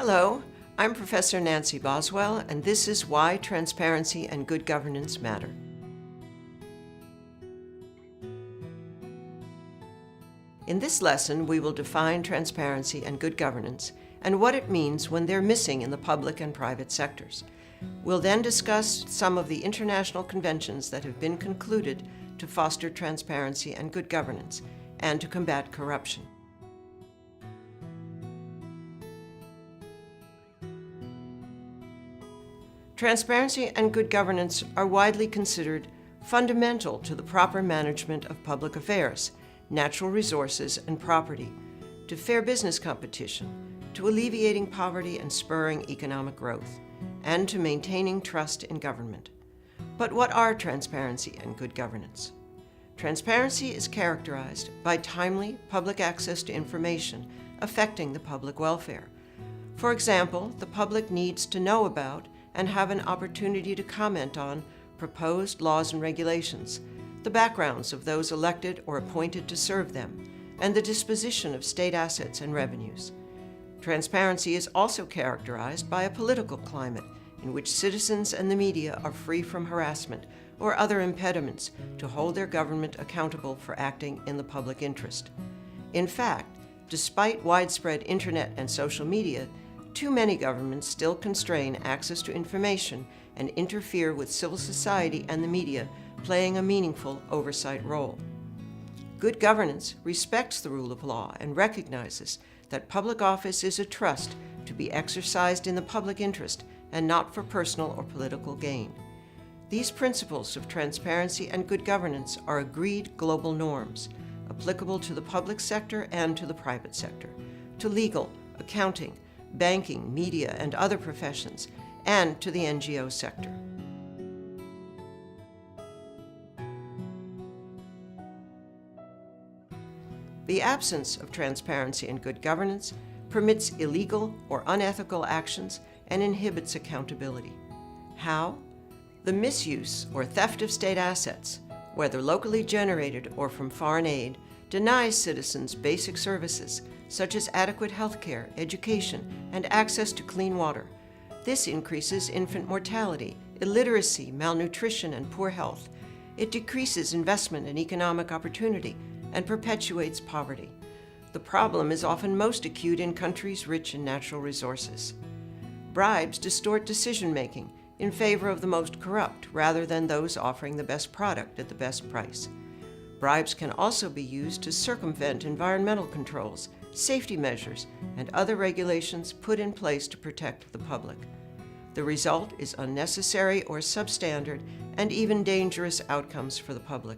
Hello, I'm Professor Nancy Boswell, and this is Why Transparency and Good Governance Matter. In this lesson, we will define transparency and good governance and what it means when they're missing in the public and private sectors. We'll then discuss some of the international conventions that have been concluded to foster transparency and good governance and to combat corruption. Transparency and good governance are widely considered fundamental to the proper management of public affairs, natural resources and property, to fair business competition, to alleviating poverty and spurring economic growth, and to maintaining trust in government. But what are transparency and good governance? Transparency is characterized by timely public access to information affecting the public welfare. For example, the public needs to know about and have an opportunity to comment on proposed laws and regulations, the backgrounds of those elected or appointed to serve them, and the disposition of state assets and revenues. Transparency is also characterized by a political climate in which citizens and the media are free from harassment or other impediments to hold their government accountable for acting in the public interest. In fact, despite widespread internet and social media, too many governments still constrain access to information and interfere with civil society and the media playing a meaningful oversight role. Good governance respects the rule of law and recognizes that public office is a trust to be exercised in the public interest and not for personal or political gain. These principles of transparency and good governance are agreed global norms, applicable to the public sector and to the private sector, to legal, accounting, banking, media, and other professions, and to the NGO sector. The absence of transparency and good governance permits illegal or unethical actions and inhibits accountability. How? The misuse or theft of state assets, whether locally generated or from foreign aid, denies citizens basic services such as adequate health care, education, and access to clean water. This increases infant mortality, illiteracy, malnutrition, and poor health. It decreases investment and economic opportunity and perpetuates poverty. The problem is often most acute in countries rich in natural resources. Bribes distort decision-making in favor of the most corrupt rather than those offering the best product at the best price. Bribes can also be used to circumvent environmental controls, safety measures, and other regulations put in place to protect the public. The result is unnecessary or substandard and even dangerous outcomes for the public,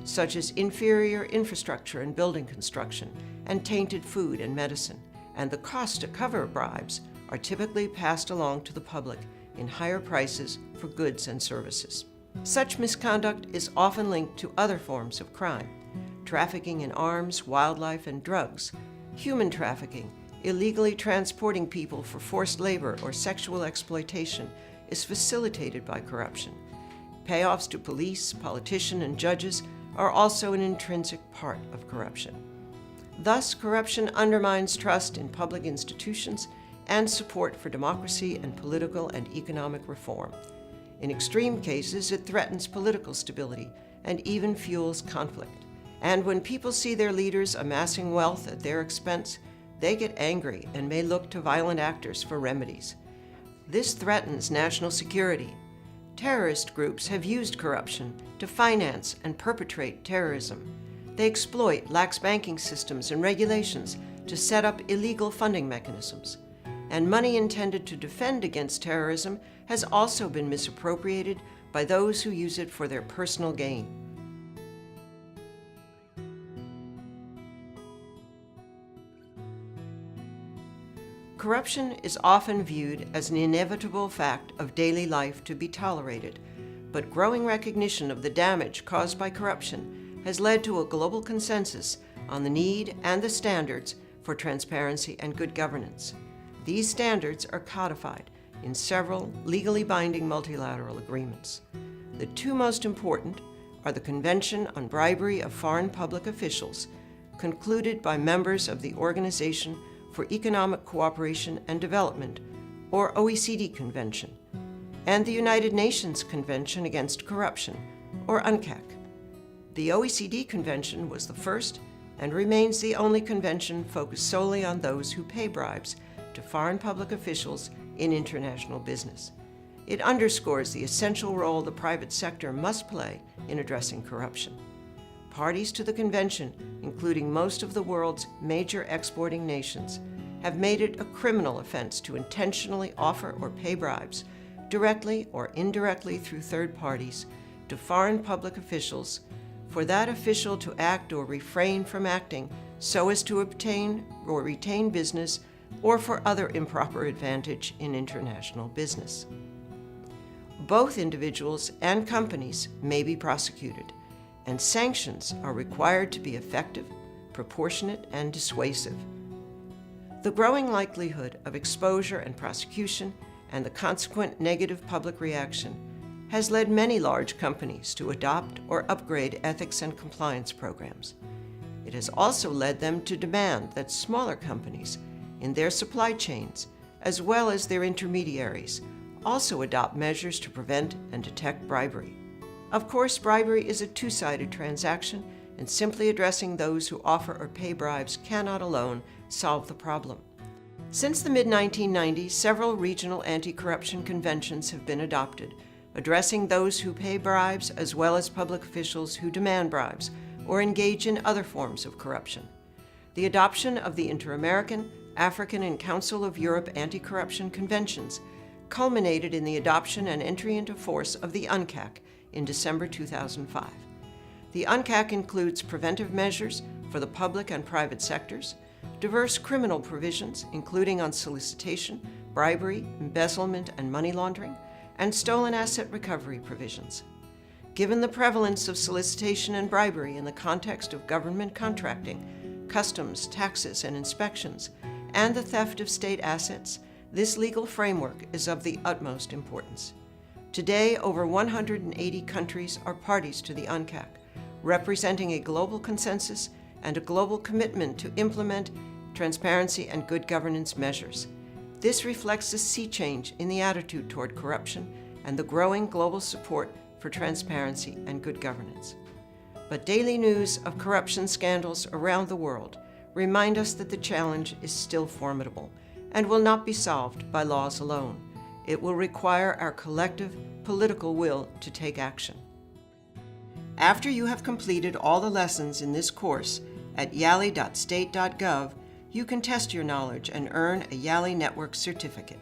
such as inferior infrastructure and building construction, and tainted food and medicine. And the costs to cover bribes are typically passed along to the public in higher prices for goods and services. Such misconduct is often linked to other forms of crime: trafficking in arms, wildlife, and drugs, human trafficking, illegally transporting people for forced labor or sexual exploitation is facilitated by corruption. Payoffs to police, politicians, and judges are also an intrinsic part of corruption. Thus, corruption undermines trust in public institutions and support for democracy and political and economic reform. In extreme cases, it threatens political stability and even fuels conflict. And when people see their leaders amassing wealth at their expense, they get angry and may look to violent actors for remedies. This threatens national security. Terrorist groups have used corruption to finance and perpetrate terrorism. They exploit lax banking systems and regulations to set up illegal funding mechanisms. And money intended to defend against terrorism has also been misappropriated by those who use it for their personal gain. Corruption is often viewed as an inevitable fact of daily life to be tolerated, but growing recognition of the damage caused by corruption has led to a global consensus on the need and the standards for transparency and good governance. These standards are codified in several legally binding multilateral agreements. The two most important are the Convention on Bribery of Foreign Public Officials, concluded by members of the Organization for Economic Cooperation and Development, or OECD Convention, and the United Nations Convention Against Corruption, or UNCAC. The OECD Convention was the first and remains the only convention focused solely on those who pay bribes to foreign public officials in international business. It underscores the essential role the private sector must play in addressing corruption. Parties to the convention, including most of the world's major exporting nations, have made it a criminal offense to intentionally offer or pay bribes, directly or indirectly through third parties, to foreign public officials, for that official to act or refrain from acting so as to obtain or retain business or for other improper advantage in international business. Both individuals and companies may be prosecuted, and sanctions are required to be effective, proportionate, and dissuasive. The growing likelihood of exposure and prosecution and the consequent negative public reaction has led many large companies to adopt or upgrade ethics and compliance programs. It has also led them to demand that smaller companies in their supply chains, as well as their intermediaries, also adopt measures to prevent and detect bribery. Of course, bribery is a two-sided transaction, and simply addressing those who offer or pay bribes cannot alone solve the problem. Since the mid-1990s, several regional anti-corruption conventions have been adopted, addressing those who pay bribes as well as public officials who demand bribes or engage in other forms of corruption. The adoption of the Inter-American, African, and Council of Europe anti-corruption conventions culminated in the adoption and entry into force of the UNCAC in December 2005. The UNCAC includes preventive measures for the public and private sectors, diverse criminal provisions, including on solicitation, bribery, embezzlement, and money laundering, and stolen asset recovery provisions. Given the prevalence of solicitation and bribery in the context of government contracting, customs, taxes, and inspections, and the theft of state assets, this legal framework is of the utmost importance. Today, over 180 countries are parties to the UNCAC, representing a global consensus and a global commitment to implement transparency and good governance measures. This reflects a sea change in the attitude toward corruption and the growing global support for transparency and good governance. But daily news of corruption scandals around the world remind us that the challenge is still formidable and will not be solved by laws alone. It will require our collective political will to take action. After you have completed all the lessons in this course at yali.state.gov, you can test your knowledge and earn a YALI Network certificate.